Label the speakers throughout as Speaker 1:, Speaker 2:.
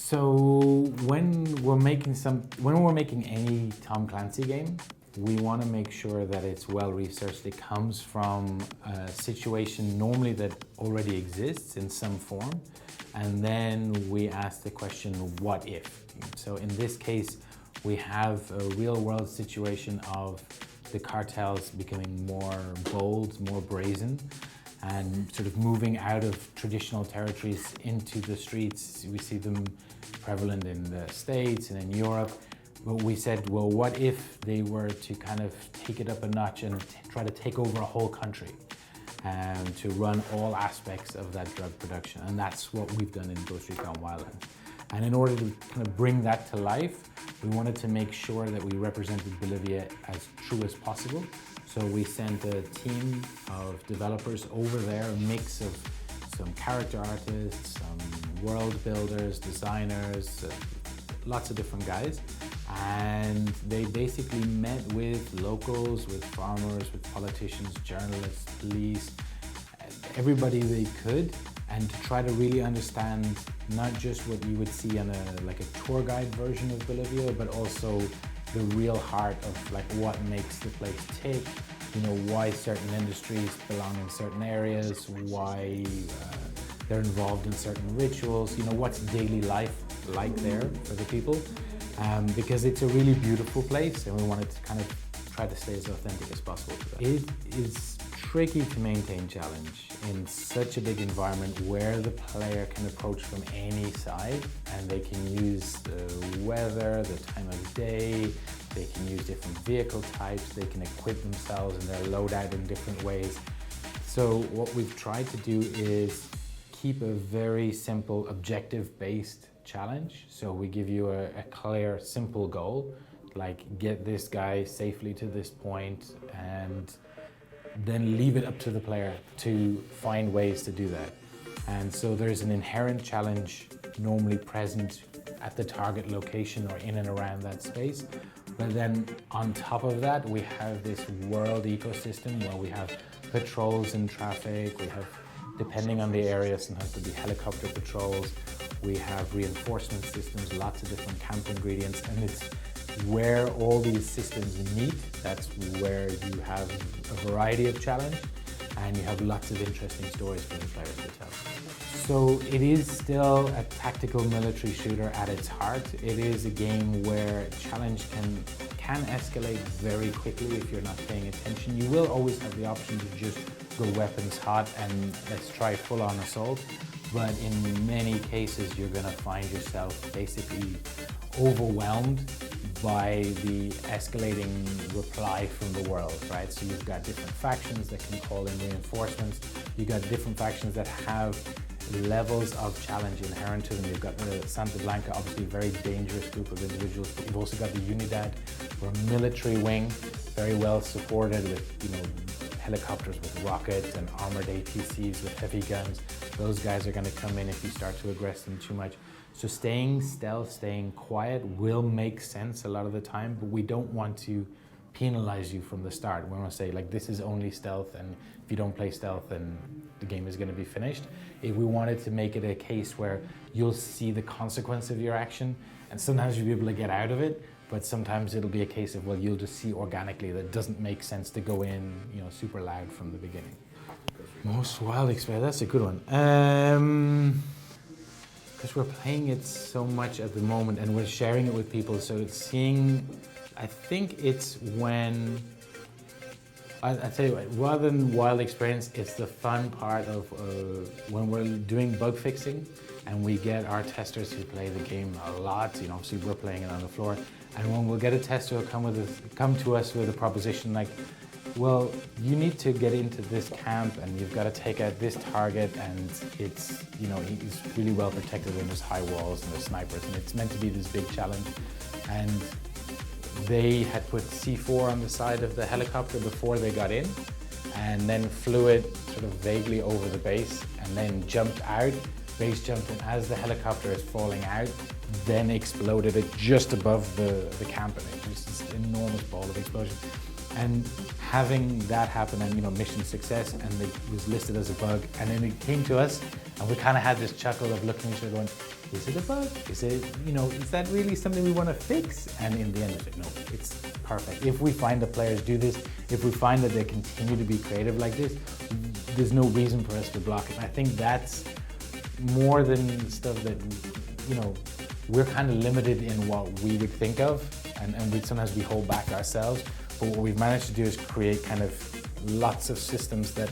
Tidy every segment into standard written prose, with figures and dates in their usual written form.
Speaker 1: So when we're making any Tom Clancy game, we want to make sure that it's well researched. It comes from a situation normally that already exists in some form, and then we ask the question, what if? So in this case, we have a real world situation of the cartels becoming more bold, more brazen, and sort of moving out of traditional territories into the streets. We see them prevalent in the States and in Europe. But we said, well, what if they were to kind of take it up a notch and try to take over a whole country to run all aspects of that drug production? And that's what we've done in Recon Wildlands. And in order to kind of bring that to life, we wanted to make sure that we represented Bolivia as true as possible. So we sent a team of developers over there, a mix of some character artists, some world builders, designers, lots of different guys. And they basically met with locals, with farmers, with politicians, journalists, police, everybody they could, and to try to really understand not just what you would see on a tour guide version of Bolivia, but also the real heart of what makes the place tick, why certain industries belong in certain areas, why they're involved in certain rituals, what's daily life like there for the people. Because it's a really beautiful place and we wanted to kind of try to stay as authentic as possible to that. It is tricky to maintain challenge in such a big environment where the player can approach from any side, and they can use the weather, the time of day, they can use different vehicle types, they can equip themselves and their loadout in different ways. So what we've tried to do is keep a very simple, objective-based challenge. So we give you a clear, simple goal, like get this guy safely to this point, and then leave it up to the player to find ways to do that. And so there's an inherent challenge normally present at the target location or in and around that space. But then on top of that, we have this world ecosystem where we have patrols in traffic, we have, depending on the area, sometimes there'll be helicopter patrols, we have reinforcement systems, lots of different camp ingredients, and it's where all these systems meet, that's where you have a variety of challenge, and you have lots of interesting stories for the players to tell. So it is still a tactical military shooter at its heart. It is a game where challenge can escalate very quickly if you're not paying attention. You will always have the option to just go weapons hot and let's try full-on assault. But in many cases, you're going to find yourself basically overwhelmed by the escalating reply from the world, right? So you've got different factions that can call in reinforcements. You've got different factions that have levels of challenge inherent to them. You've got the Santa Blanca, obviously a very dangerous group of individuals, but you've also got the Unidad, or military wing, very well supported with, helicopters with rockets and armored APCs with heavy guns. Those guys are going to come in if you start to aggress them too much. So staying stealth, staying quiet will make sense a lot of the time, but we don't want to penalize you from the start. We want to say, this is only stealth, and if you don't play stealth, then the game is going to be finished. If we wanted to make it a case where you'll see the consequence of your action, and sometimes you'll be able to get out of it, but sometimes it'll be a case of, you'll just see organically that it doesn't make sense to go in, super loud from the beginning. Most wild experience, that's a good one. Because we're playing it so much at the moment and we're sharing it with people, so it's seeing, I think it's when, I tell you what, rather than wild experience, it's the fun part of when we're doing bug fixing and we get our testers who play the game a lot, obviously we're playing it on the floor, and when we'll get a tester who'll come to us with a proposition like, well, you need to get into this camp and you've got to take out this target, and it's, he's really well protected and there's high walls and there's snipers and it's meant to be this big challenge. And they had put C4 on the side of the helicopter before they got in, and then flew it sort of vaguely over the base and then jumped out, base jumped, and as the helicopter is falling out, then exploded it just above the camp, and it was this enormous ball of explosion. And having that happen, and mission success, and it was listed as a bug, and then it came to us, and we kind of had this chuckle of looking at each other going, is it a bug? Is it, is that really something we want to fix? And in the end of it, no, it's perfect. If we find that players do this, if we find that they continue to be creative like this, there's no reason for us to block it. I think that's more than stuff that, we're kind of limited in what we would think of, and sometimes we hold back ourselves. But what we've managed to do is create kind of lots of systems that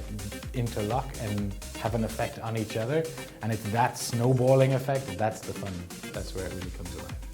Speaker 1: interlock and have an effect on each other. And it's that snowballing effect, that's the fun. That's where it really comes alive.